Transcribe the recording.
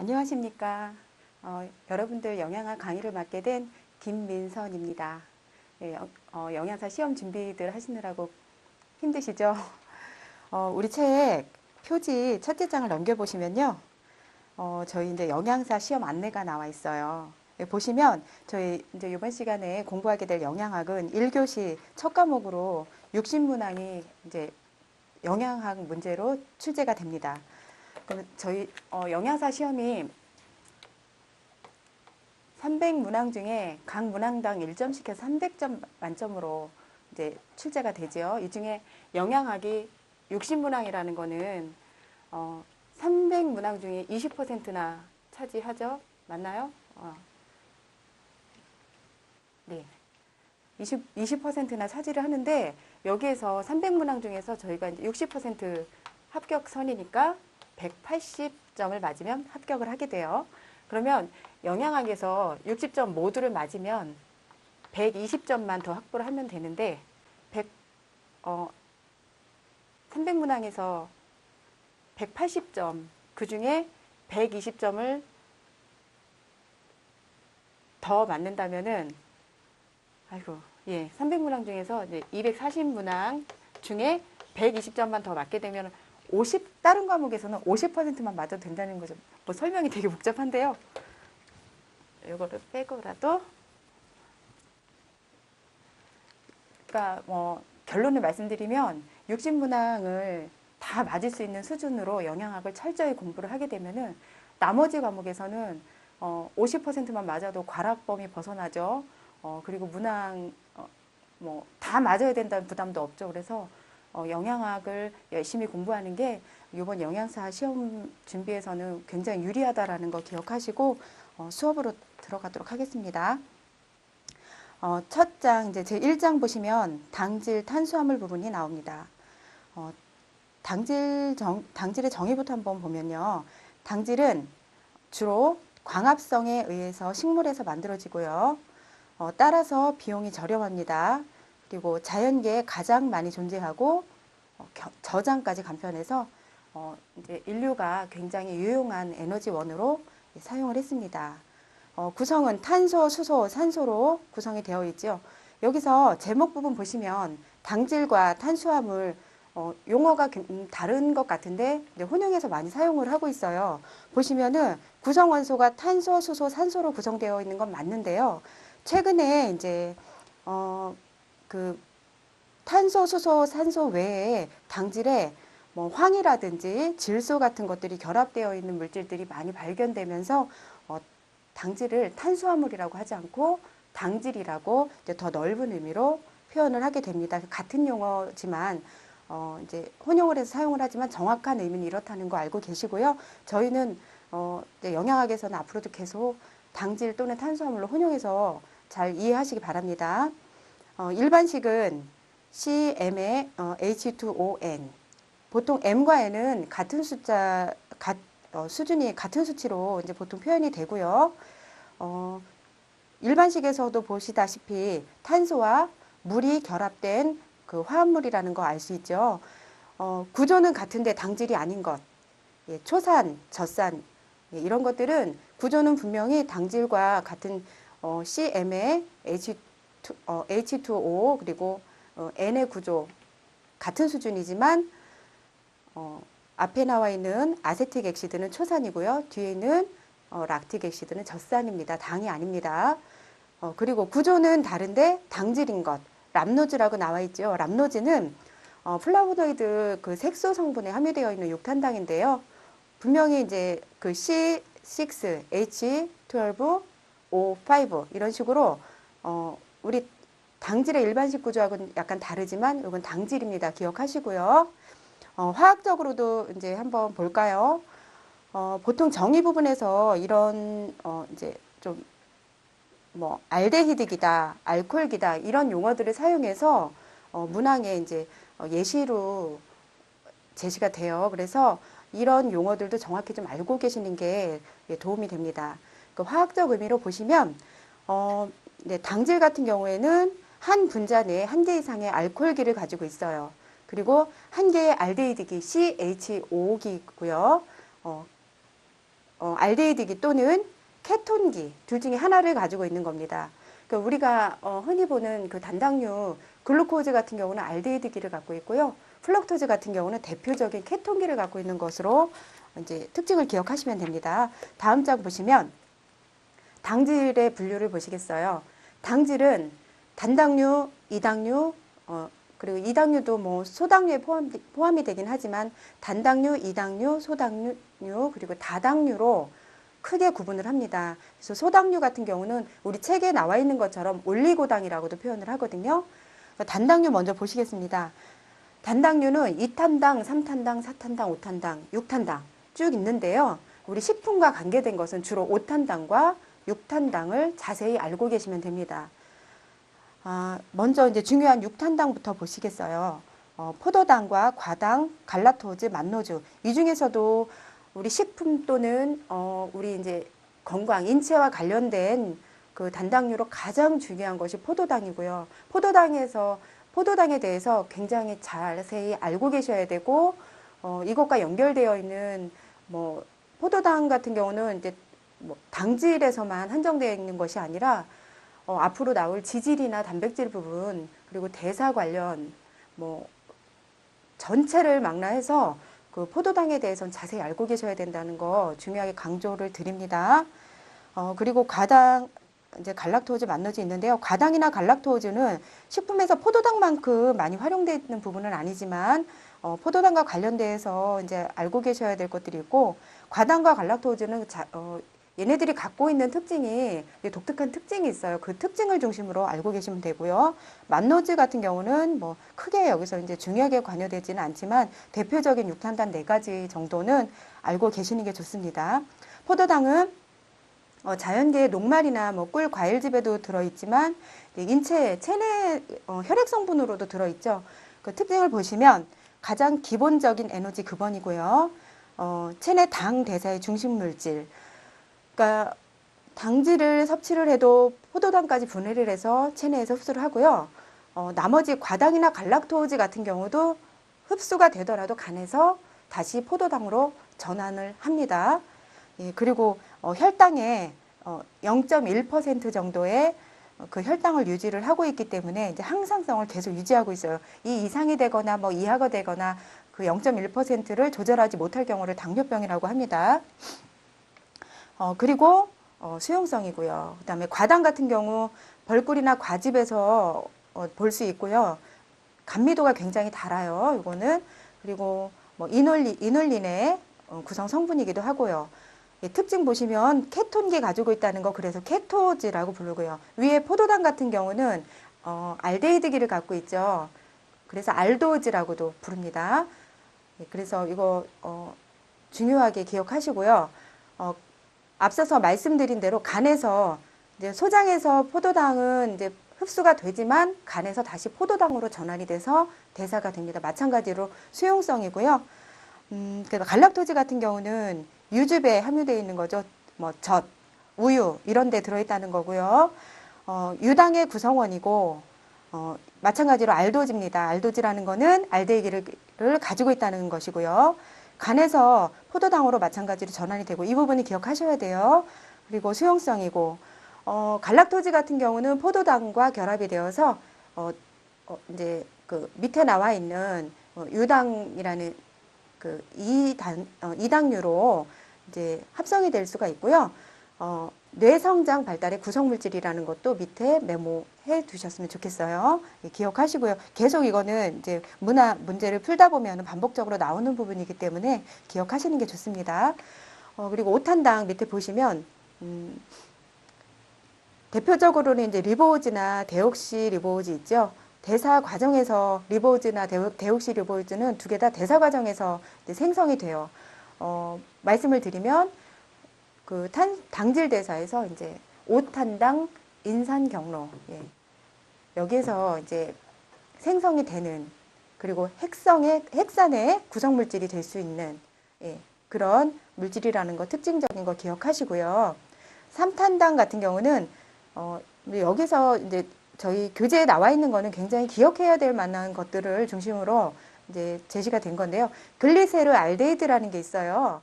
안녕하십니까. 여러분들 영양학 강의를 맡게 된 김민선입니다. 예, 영양사 시험 준비들 하시느라고 힘드시죠? 우리 책 표지 첫째 장을 넘겨보시면요. 저희 이제 영양사 시험 안내가 나와 있어요. 예, 보시면 저희 이제 이번 시간에 공부하게 될 영양학은 1교시 첫 과목으로 육신문항이 이제 영양학 문제로 출제가 됩니다. 그럼 저희 영양사 시험이 300문항 중에 각 문항당 1점씩 해서 300점 만점으로 이제 출제가 되죠. 이 중에 영양학이 60문항이라는 거는 300문항 중에 20%나 차지하죠. 맞나요? 네. 20%나 차지를 하는데 여기에서 300문항 중에서 저희가 이제 60% 합격선이니까 180점을 맞으면 합격을 하게 돼요. 그러면 영양학에서 60점 모두를 맞으면 120점만 더 확보를 하면 되는데 300문항에서 180점 그 중에 120점을 더 맞는다면은 300문항 중에서 이제 240문항 중에 120점만 더 맞게 되면 다른 과목에서는 50%만 맞아도 된다는 거죠. 뭐 설명이 되게 복잡한데요. 이거를 빼고라도. 그러니까 뭐 결론을 말씀드리면 60문항을 다 맞을 수 있는 수준으로 영양학을 철저히 공부를 하게 되면은 나머지 과목에서는 50%만 맞아도 과락범위 벗어나죠. 그리고 문항 뭐 다 맞아야 된다는 부담도 없죠. 그래서 영양학을 열심히 공부하는 게 이번 영양사 시험 준비에서는 굉장히 유리하다라는 거 기억하시고 수업으로 들어가도록 하겠습니다. 첫 장, 이제 제 1장 보시면 당질, 탄수화물 부분이 나옵니다. 당질의 정의부터 한번 보면요. 당질은 주로 광합성에 의해서 식물에서 만들어지고요. 따라서 비용이 저렴합니다. 그리고 자연계에 가장 많이 존재하고 저장까지 간편해서 이제 인류가 굉장히 유용한 에너지원으로 사용을 했습니다. 구성은 탄소, 수소, 산소로 구성이 되어 있죠. 여기서 제목 부분 보시면 당질과 탄수화물 용어가 다른 것 같은데 혼용해서 많이 사용을 하고 있어요. 보시면은 구성원소가 탄소, 수소, 산소로 구성되어 있는 건 맞는데요. 최근에 이제 그 탄소, 수소, 산소 외에 당질에 뭐 황이라든지 질소 같은 것들이 결합되어 있는 물질들이 많이 발견되면서 당질을 탄수화물이라고 하지 않고 당질이라고 이제 더 넓은 의미로 표현을 하게 됩니다. 같은 용어지만 이제 혼용을 해서 사용을 하지만 정확한 의미는 이렇다는 거 알고 계시고요. 저희는 이제 영양학에서는 앞으로도 계속 당질 또는 탄수화물로 혼용해서 잘 이해하시기 바랍니다. 일반식은 CM의 H2ON. 보통 M과 N은 같은 숫자, 수준이 같은 수치로 이제 보통 표현이 되고요. 일반식에서도 보시다시피 탄소와 물이 결합된 그 화합물이라는 거 알 수 있죠. 구조는 같은데 당질이 아닌 것. 예, 초산, 젖산, 예, 이런 것들은 구조는 분명히 당질과 같은 CM의 H2O 그리고 N의 구조 같은 수준이지만 앞에 나와 있는 아세틱 액시드는 초산이고요. 뒤에 있는 락틱 액시드는 젖산입니다. 당이 아닙니다. 그리고 구조는 다른데 당질인 것. 람노즈라고 나와 있죠. 람노즈는 플라보노이드 그 색소 성분에 함유되어 있는 육탄당인데요. 분명히 이제 그 C6, H12, O5 이런 식으로 우리 당질의 일반식 구조하고는 약간 다르지만 이건 당질입니다. 기억하시고요. 화학적으로도 이제 한번 볼까요? 보통 정의 부분에서 이런 이제 좀 뭐 알데히드기다, 알코올기다 이런 용어들을 사용해서 문항에 이제 예시로 제시가 돼요. 그래서 이런 용어들도 정확히 좀 알고 계시는 게 도움이 됩니다. 그 화학적 의미로 보시면 네, 당질 같은 경우에는 한 분자 내에 한 개 이상의 알코올기를 가지고 있어요. 그리고 한 개의 알데히드기 CHO기고요. 알데히드기 또는 케톤기 둘 중에 하나를 가지고 있는 겁니다. 그러니까 우리가 흔히 보는 그 단당류 글루코즈 같은 경우는 알데히드기를 갖고 있고요. 플럭토즈 같은 경우는 대표적인 케톤기를 갖고 있는 것으로 이제 특징을 기억하시면 됩니다. 다음 장 보시면 당질의 분류를 보시겠어요. 당질은 단당류, 이당류, 그리고 이당류도 뭐 소당류에 포함이 되긴 하지만 단당류, 이당류, 소당류, 그리고 다당류로 크게 구분을 합니다. 그래서 소당류 같은 경우는 우리 책에 나와 있는 것처럼 올리고당이라고도 표현을 하거든요. 단당류 먼저 보시겠습니다. 단당류는 2탄당, 3탄당, 4탄당, 5탄당, 6탄당 쭉 있는데요. 우리 식품과 관계된 것은 주로 5탄당과 6탄당을 자세히 알고 계시면 됩니다. 먼저 이제 중요한 6탄당부터 보시겠어요. 포도당과 과당, 갈락토즈, 만노주 이 중에서도 우리 식품 또는 우리 이제 건강, 인체와 관련된 그 단당류로 가장 중요한 것이 포도당이고요. 포도당에 대해서 굉장히 자세히 알고 계셔야 되고 이것과 연결되어 있는 뭐 포도당 같은 경우는 이제 뭐 당질에서만 한정되어 있는 것이 아니라 앞으로 나올 지질이나 단백질 부분 그리고 대사 관련 뭐 전체를 망라해서 그 포도당에 대해서는 자세히 알고 계셔야 된다는 거 중요하게 강조를 드립니다. 그리고 과당, 이제 갈락토즈, 만노즈 있는데요. 과당이나 갈락토즈는 식품에서 포도당만큼 많이 활용되는 부분은 아니지만 포도당과 관련돼서 이제 알고 계셔야 될 것들이 있고 과당과 갈락토즈는 얘네들이 갖고 있는 특징이 독특한 특징이 있어요. 그 특징을 중심으로 알고 계시면 되고요. 만노즈 같은 경우는 뭐 크게 여기서 이제 중요하게 관여되지는 않지만 대표적인 6탄단 4가지 정도는 알고 계시는 게 좋습니다. 포도당은 자연계의 녹말이나 뭐 꿀, 과일즙에도 들어있지만 인체, 체내 혈액 성분으로도 들어있죠. 그 특징을 보시면 가장 기본적인 에너지 급원이고요. 체내 당 대사의 중심 물질. 그러니까 당질을 섭취를 해도 포도당까지 분해를 해서 체내에서 흡수를 하고요. 나머지 과당이나 갈락토즈 같은 경우도 흡수가 되더라도 간에서 다시 포도당으로 전환을 합니다. 예, 그리고 혈당의 0.1% 정도의 그 혈당을 유지를 하고 있기 때문에 이제 항상성을 계속 유지하고 있어요. 이 이상이 되거나 뭐 이하가 되거나 그 0.1%를 조절하지 못할 경우를 당뇨병이라고 합니다. 그리고 수용성이고요. 그 다음에 과당 같은 경우 벌꿀이나 과즙에서 볼 수 있고요. 감미도가 굉장히 달아요. 이거는. 그리고 뭐 이놀린의 구성 성분이기도 하고요. 특징 보시면 케톤기 가지고 있다는 거 그래서 케토즈라고 부르고요. 위에 포도당 같은 경우는 알데히드기를 갖고 있죠. 그래서 알도즈라고도 부릅니다. 그래서 이거 중요하게 기억하시고요. 앞서서 말씀드린 대로 간에서 이제 소장에서 포도당은 이제 흡수가 되지만 간에서 다시 포도당으로 전환이 돼서 대사가 됩니다. 마찬가지로 수용성이고요. 그래서 갈락토즈 같은 경우는 유즙에 함유되어 있는 거죠. 뭐 젖, 우유 이런 데 들어있다는 거고요. 유당의 구성원이고 마찬가지로 알도즈입니다. 알도즈라는 거는 알데히드를 가지고 있다는 것이고요. 간에서 포도당으로 마찬가지로 전환이 되고 이 부분이 기억하셔야 돼요. 그리고 수용성이고 갈락토즈 같은 경우는 포도당과 결합이 되어서 이제 그 밑에 나와 있는 유당이라는 그 이당류로 이제 합성이 될 수가 있고요. 뇌성장 발달의 구성물질이라는 것도 밑에 메모해 두셨으면 좋겠어요. 예, 기억하시고요. 계속 이거는 이제 문제를 풀다 보면 반복적으로 나오는 부분이기 때문에 기억하시는 게 좋습니다. 그리고 5탄당 밑에 보시면 대표적으로는 이제 리보오즈나 데옥시리보오즈 있죠. 대사 과정에서 리보오즈나 데옥시리보오즈는 두 개 다 대사 과정에서 생성이 돼요. 말씀을 드리면 그 당질 대사에서 이제 5탄당 인산 경로 여기에서 이제 생성이 되는 그리고 핵산의 구성 물질이 될 수 있는 그런 물질이라는 거 특징적인 거 기억하시고요. 3탄당 같은 경우는 여기서 이제 저희 교재에 나와 있는 거는 굉장히 기억해야 될 만한 것들을 중심으로 이제 제시가 된 건데요. 글리세르 알데히드라는 게 있어요.